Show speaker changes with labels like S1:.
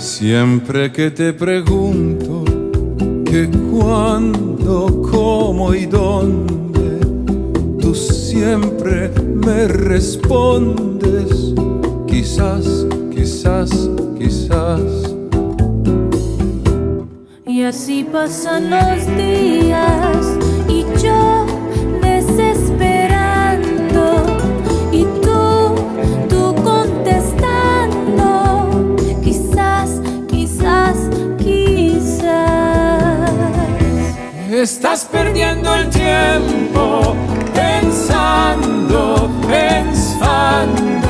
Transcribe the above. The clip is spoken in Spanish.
S1: Siempre que te pregunto que cuándo, cómo y dónde, tú siempre me respondes quizás, quizás, quizás.
S2: Y así pasan los días y yo desesperando y tú contestando quizás, quizás, quizás.
S1: Estás perdiendo el tiempo pensando, pensando